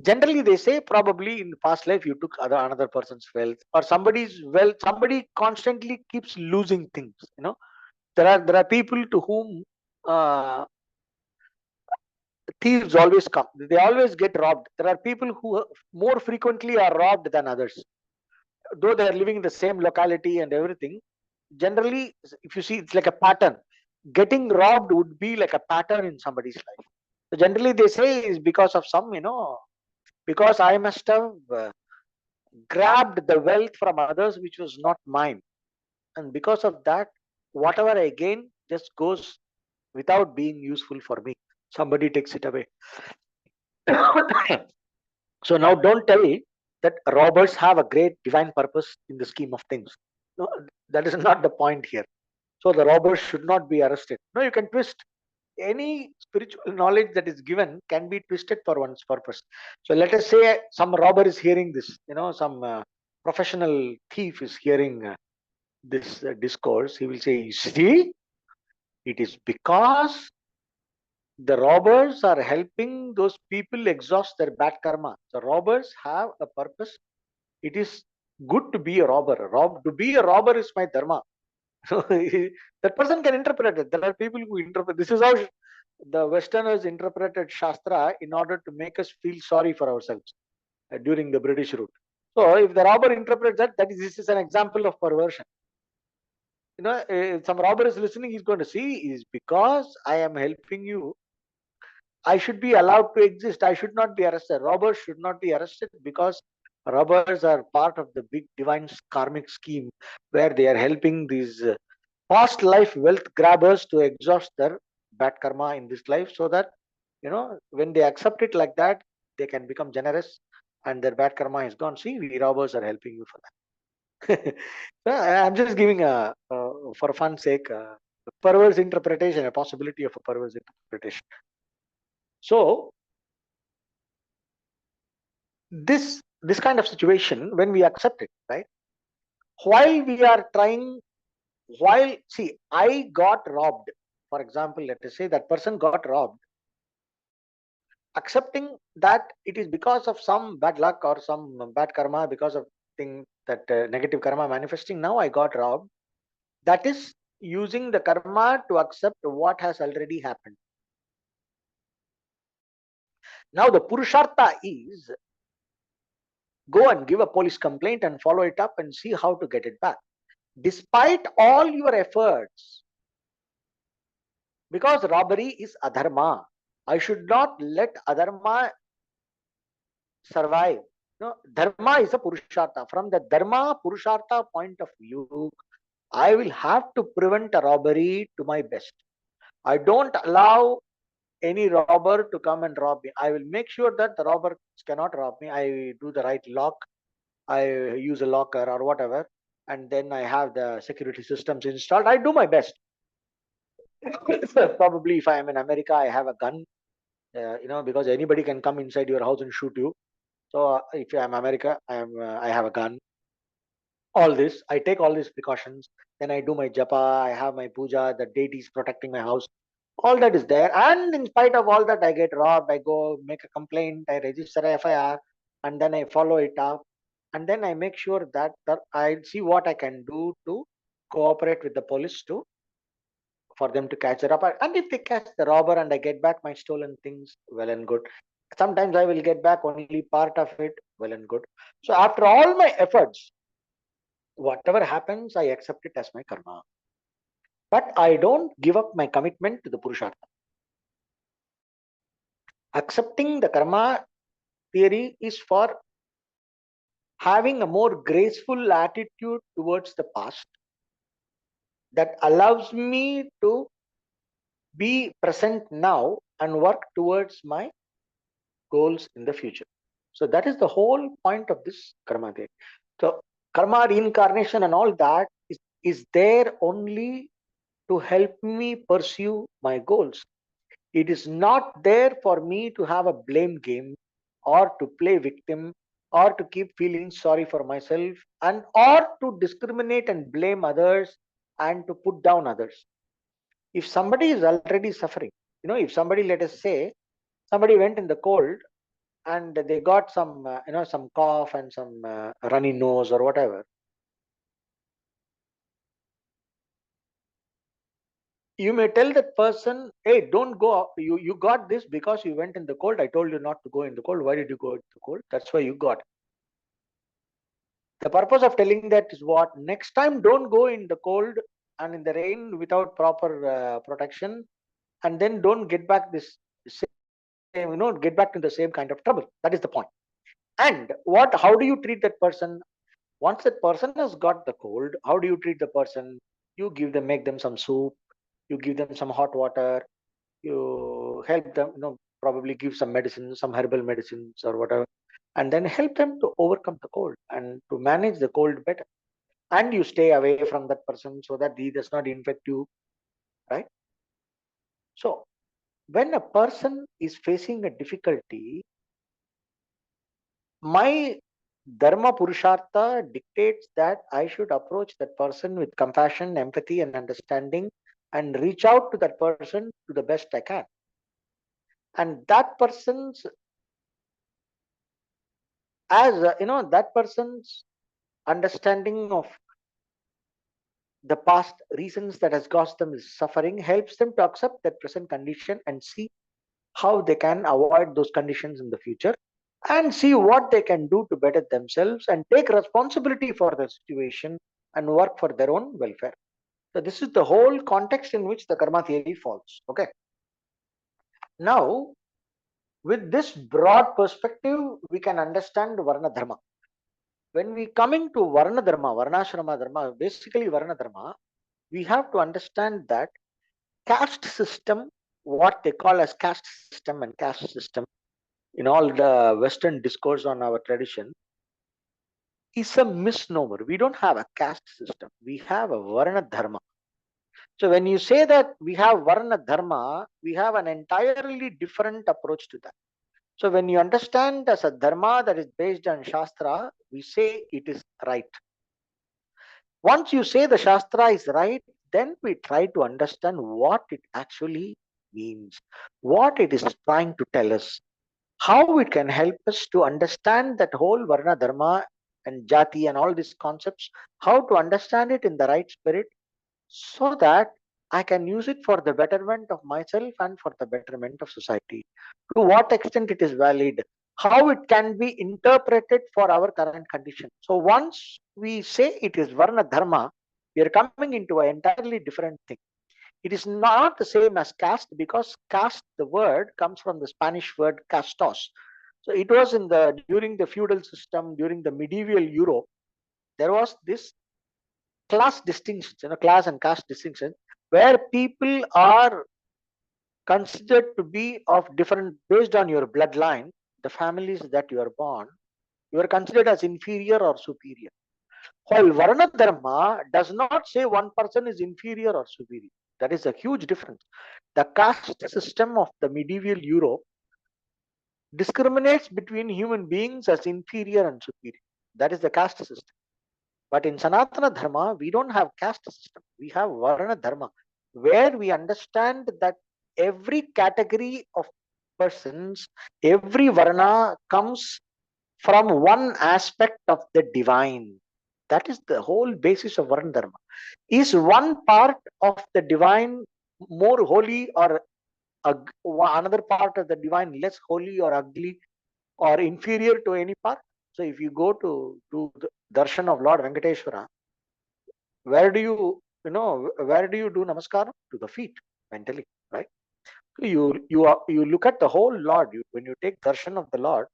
Generally, they say probably in the past life you took another person's wealth or somebody's wealth. Somebody constantly keeps losing things. There are people to whom thieves always come. They always get robbed. There are people who more frequently are robbed than others, though they are living in the same locality and everything. Generally, if you see, it's like a pattern. Getting robbed would be like a pattern in somebody's life. So generally, they say is because of because I must have grabbed the wealth from others which was not mine, and because of that, whatever I gain just goes without being useful for me. Somebody takes it away. So now don't tell me that robbers have a great divine purpose in the scheme of things. No, that is not the point here. So the robbers should not be arrested. No, you can twist any spiritual knowledge that is given can be twisted for one's purpose. So let us say some robber is hearing this, some professional thief is hearing this discourse. He will say, "You see, it is because the robbers are helping those people exhaust their bad karma. The robbers have a purpose. It is good to be a robber. To be a robber is my dharma." So that person can interpret it. There are people who interpret. This is how the Westerners interpreted Shastra in order to make us feel sorry for ourselves during the British rule. So if the robber interprets that, this is an example of perversion. Some robber is listening, he's going to see is because I am helping you, I should be allowed to exist. I should not be arrested. Robbers should not be arrested because robbers are part of the big divine karmic scheme where they are helping these past life wealth grabbers to exhaust their bad karma in this life, so that when they accept it like that, they can become generous and their bad karma is gone. See, we robbers are helping you for that. So, I'm just giving for fun sake, a perverse interpretation, a possibility of a perverse interpretation. So this kind of situation, when we accept it, right? While we are trying, while see, I got robbed. For example, let us say that person got robbed. Accepting that it is because of some bad luck or some bad karma, because of thing that negative karma manifesting, now I got robbed. That is using the karma to accept what has already happened. Now the purushartha is go and give a police complaint and follow it up and see how to get it back. Despite all your efforts, because robbery is adharma, I should not let adharma survive. No, dharma is a purushartha. From the dharma purushartha point of view, I will have to prevent a robbery to my best. I don't allow any robber to come and rob me. I will make sure that the robber cannot rob me. I do the right lock. I use a locker or whatever, and then I have the security systems installed. I do my best. Probably if I am in America, I have a gun, because anybody can come inside your house and shoot you. So if I am America, I have a gun. All this, I take all these precautions. Then I do my japa. I have my puja. The deity is protecting my house. All that is there, and in spite of all that, I get robbed. I go make a complaint. I register a FIR, and then I follow it up, and then I make sure that I see what I can do to cooperate with the police to for them to catch the robber. And if they catch the robber and I get back my stolen things, well and good. Sometimes I will get back only part of it, well and good. So after all my efforts, whatever happens, I accept it as my karma. But I don't give up my commitment to the Purushartha. Accepting the karma theory is for having a more graceful attitude towards the past that allows me to be present now and work towards my goals in the future. So that is the whole point of this karma theory. So karma reincarnation and all that is there only to help me pursue my goals. It is not there for me to have a blame game or to play victim or to keep feeling sorry for myself and or to discriminate and blame others and to put down others. If somebody is already suffering, if somebody, let us say, somebody went in the cold and they got some, some cough and some runny nose or whatever, you may tell that person, hey, don't go out. You got this because you went in the cold. I told you not to go in the cold. Why did you go in the cold? That's why you got it. The purpose of telling that is what? Next time, don't go in the cold and in the rain without proper protection, and then don't get back this same, get back to the same kind of trouble. That is the point. And what? How do you treat that person? Once that person has got the cold, how do you treat the person? You give them, make them some soup. You give them some hot water. You help them, probably give some medicine, some herbal medicines or whatever, and then help them to overcome the cold and to manage the cold better. And you stay away from that person so that he does not infect you, right? So when a person is facing a difficulty, my dharma purushartha dictates that I should approach that person with compassion, empathy, and understanding, and reach out to that person to the best I can. And that person's, that person's understanding of the past reasons that has caused them suffering helps them to accept that present condition and see how they can avoid those conditions in the future, and see what they can do to better themselves and take responsibility for the situation and work for their own welfare. So this is the whole context in which the karma theory falls. Okay. Now, with this broad perspective, we can understand Varna Dharma. When we coming to Varna Dharma, Varnashrama Dharma, basically Varna Dharma, we have to understand that caste system, what they call as caste system and caste system in all the Western discourse on our tradition, is a misnomer. We don't have a caste system. We have a Varna Dharma. So when you say that we have Varna Dharma, we have an entirely different approach to that. So when you understand as a Dharma that is based on Shastra, we say it is right. Once you say the Shastra is right, then we try to understand what it actually means, what it is trying to tell us, how it can help us to understand that whole Varna Dharma and Jati and all these concepts, how to understand it in the right spirit, so that I can use it for the betterment of myself and for the betterment of society. To what extent it is valid, how it can be interpreted for our current condition. So once we say it is Varna Dharma, we are coming into an entirely different thing. It is not the same as caste, because caste, the word comes from the Spanish word castos. So it was in the during the feudal system, during the medieval Europe, there was this class distinctions, class and caste distinctions, where people are considered to be of different based on your bloodline, the families that you are born, you are considered as inferior or superior. While Varna Dharma does not say one person is inferior or superior. That is a huge difference. The caste system of the medieval Europe discriminates between human beings as inferior and superior. That is the caste system. But in Sanatana Dharma, we don't have caste system. We have Varna Dharma, where we understand that every category of persons, every Varna comes from one aspect of the divine. That is the whole basis of Varna Dharma. Is one part of the divine more holy or another part of the divine less holy or ugly or inferior to any part? So if you go to do the darshan of Lord Venkateshwara, where do where do you do namaskaram? To the feet, mentally, right? So you look at the whole Lord. When you take darshan of the Lord,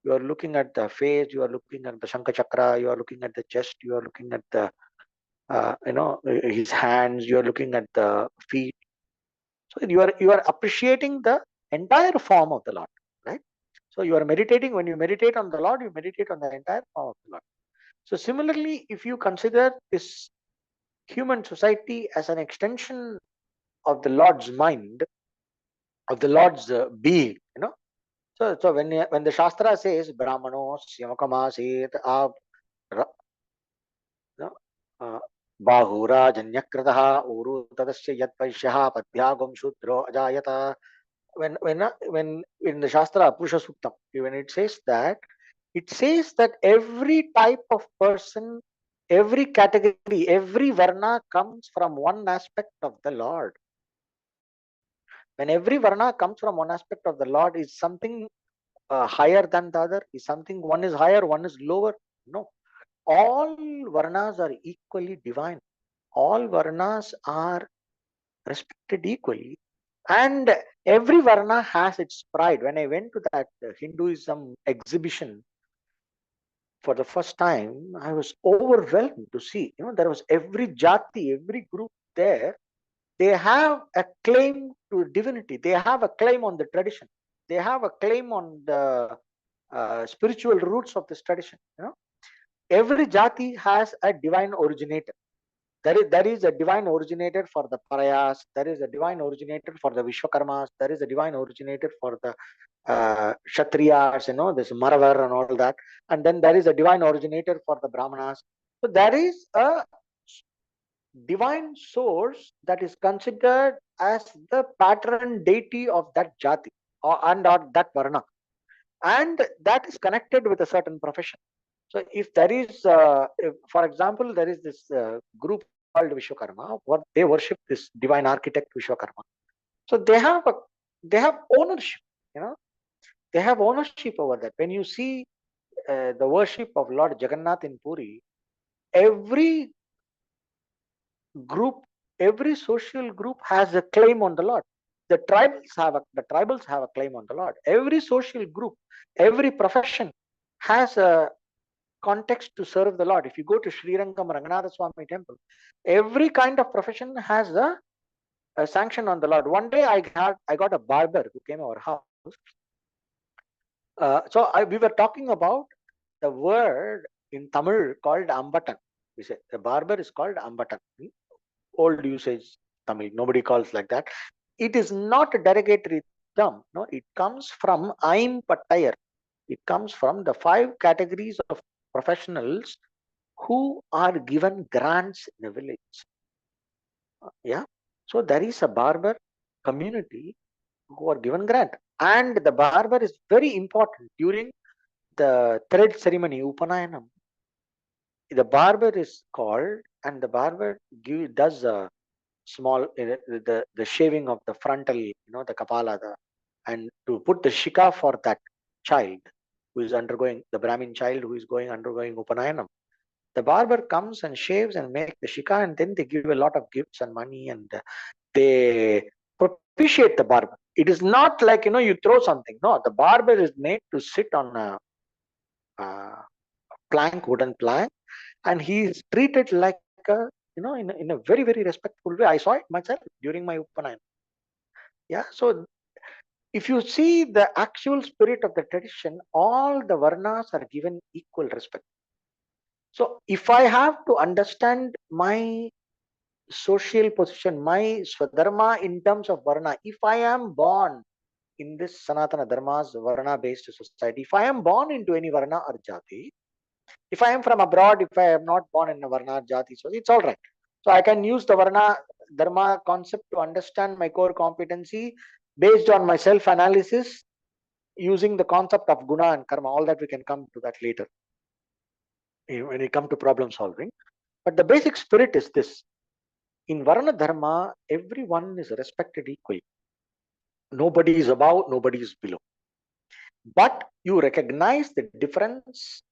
you are looking at the face, you are looking at the Shankha Chakra, you are looking at the chest, you are looking at the his hands, you are looking at the feet. So you are appreciating the entire form of the Lord, right? So you are meditating. When you meditate on the Lord, you meditate on the entire form of the Lord. So similarly, if you consider this human society as an extension of the Lord's mind, of the Lord's being, So when the Shastra says Brahmanos Yamakamasit no, uh, Bahura Janyakrataha Uru Tadasya Yat Vaishyaha Padhyagam Shudro Ajayata when in the Shastra Purusha Suktam, when it says that every type of person, every category, every varna comes from one aspect of the Lord. When every varna comes from one aspect of the Lord, is something higher than the other? Is something one is higher, one is lower? No. All varnas are equally divine. All varnas are respected equally. And every varna has its pride. When I went to that Hinduism exhibition for the first time, I was overwhelmed to see. There was every jati, every group there. They have a claim to divinity. They have a claim on the tradition. They have a claim on the spiritual roots of this tradition. Every jati has a divine originator. There is a divine originator for the Parayas. There is a divine originator for the Vishwakarmas. There is a divine originator for the Kshatriyas, this Maravar and all that. And then there is a divine originator for the Brahmanas. So there is a divine source that is considered as the patron deity of that jati or that varna. And that is connected with a certain profession. So if there is, for example, there is this group called Vishwakarma, what they worship this divine architect Vishwakarma. So they have ownership, you know, they have ownership over that. When you see the worship of Lord Jagannath in Puri, every group, every social group has a claim on the Lord. The tribals have a claim on the Lord. Every social group, every profession has a context to serve the Lord. If you go to Sri Rangam Ranganatha Swami temple, every kind of profession has a sanction on the Lord. One day I got a barber who came to our house. We were talking about the word in Tamil called Ambatan. We say the barber is called Ambatan. Old usage Tamil. Nobody calls like that. It is not a derogatory term. No, it comes from Aim Pattayar. It comes from the 5 categories of professionals who are given grants in a village. Yeah. So there is a barber community who are given grant. And the barber is very important during the thread ceremony, Upanayanam. The barber is called, and the barber does a small the shaving of the frontal, the kapala, and to put the shika for that child who is undergoing, the Brahmin child who is undergoing Upanayanam. The barber comes and shaves and make the shika, and then they give a lot of gifts and money, and they propitiate the barber. It is not like you throw something. No, the barber is made to sit on a wooden plank, and he is treated like in a very very respectful way. I saw it myself during my Upanayan. Yeah, so if you see the actual spirit of the tradition, all the varnas are given equal respect. So if I have to understand my social position, my swadharma in terms of varna, if I am born in this Sanatana Dharma's varna based society, if I am born into any varna or jati, if I am from abroad, if I am not born in a varna or jati, so it's all right. So I can use the varna dharma concept to understand my core competency based on my self analysis, using the concept of guna and karma. All that we can come to that later when we come to problem solving. But the basic spirit is this: in varna dharma, everyone is respected equally. Nobody is above, nobody is below. But you recognize the difference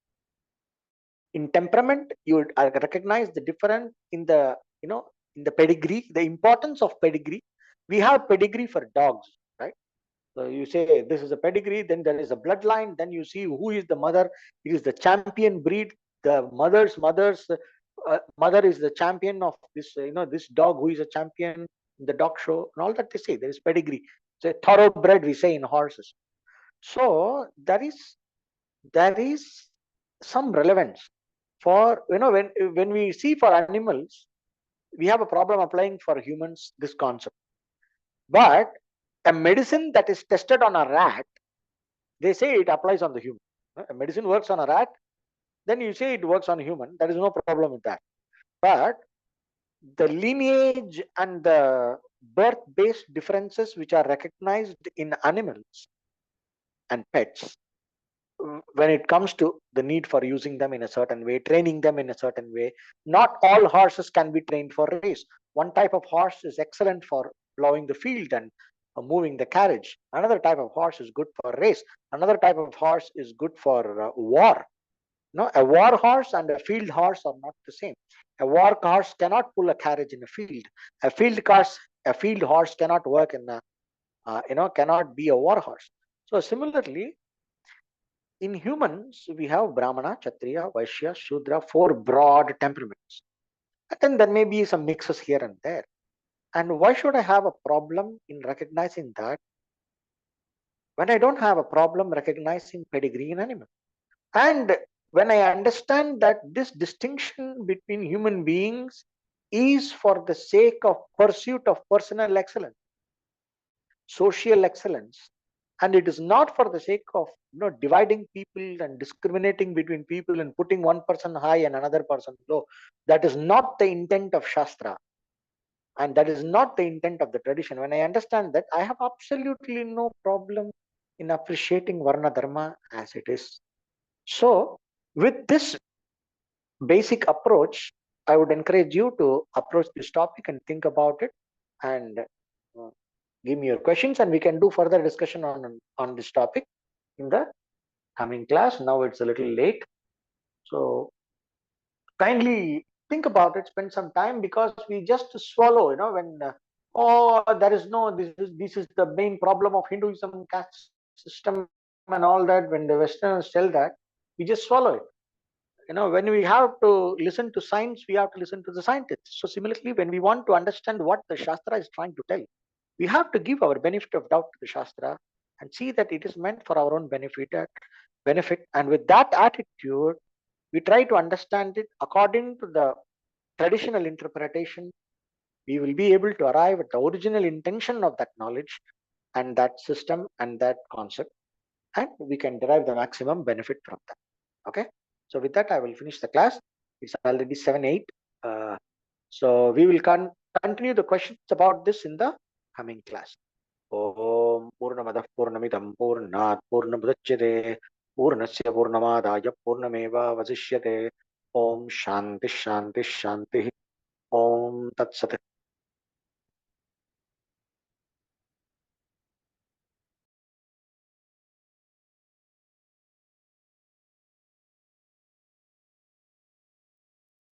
in temperament. You recognize the difference in the in the pedigree, the importance of pedigree. We have pedigree for dogs, right? So you say this is a pedigree, then there is a bloodline, then you see who is the mother. It is the champion breed. The mother's mother is the champion of this this dog who is a champion in the dog show, and all that they say. There is pedigree. So thoroughbred, we say in horses. So there is some relevance for when we see for animals, we have a problem applying for humans this concept. But a medicine that is tested on a rat, they say it applies on the human. A medicine works on a rat, then you say it works on a human. There is no problem with that. But the lineage and the birth-based differences which are recognized in animals and pets when it comes to the need for using them in a certain way, training them in a certain way. Not all horses can be trained for race. One type of horse is excellent for plowing the field and moving the carriage. Another type of horse is good for race. Another type of horse is good for war. No, a war horse and a field horse are not the same. A war horse cannot pull a carriage in a field. A field horse cannot work in a, cannot be a war horse. So similarly, in humans, we have Brahmana, Kshatriya, Vaishya, Shudra, four broad temperaments. And then there may be some mixes here and there. And why should I have a problem in recognizing that when I don't have a problem recognizing pedigree in animals? And when I understand that this distinction between human beings is for the sake of pursuit of personal excellence, social excellence, and it is not for the sake of dividing people and discriminating between people and putting one person high and another person low. That is not the intent of Shastra, and that is not the intent of the tradition. When I understand that, I have absolutely no problem in appreciating Varna Dharma as it is. So with this basic approach, I would encourage you to approach this topic and think about it, and give me your questions, and we can do further discussion on this topic in the coming class. Now it's a little late, so kindly think about it, spend some time, because we just swallow, when oh, there is no, this is the main problem of Hinduism, caste system and all that. When the Westerners tell that, we just swallow it. When we have to listen to science, we have to listen to the scientists. So similarly, when we want to understand what the Shastra is trying to tell, we have to give our benefit of doubt to the Shastra and see that it is meant for our own benefit. And with that attitude, we try to understand it according to the traditional interpretation. We will be able to arrive at the original intention of that knowledge and that system and that concept, and we can derive the maximum benefit from that. Okay. So with that, I will finish the class. It's already 7:08. So we will continue the questions about this in the coming class. Om Purnamadah Purnamidam Purnat Purnamudachyate Purnasya Purnamadaya Purnameva Vasishyate. Om Shanti Shanti Shanti. Om Tat Sat.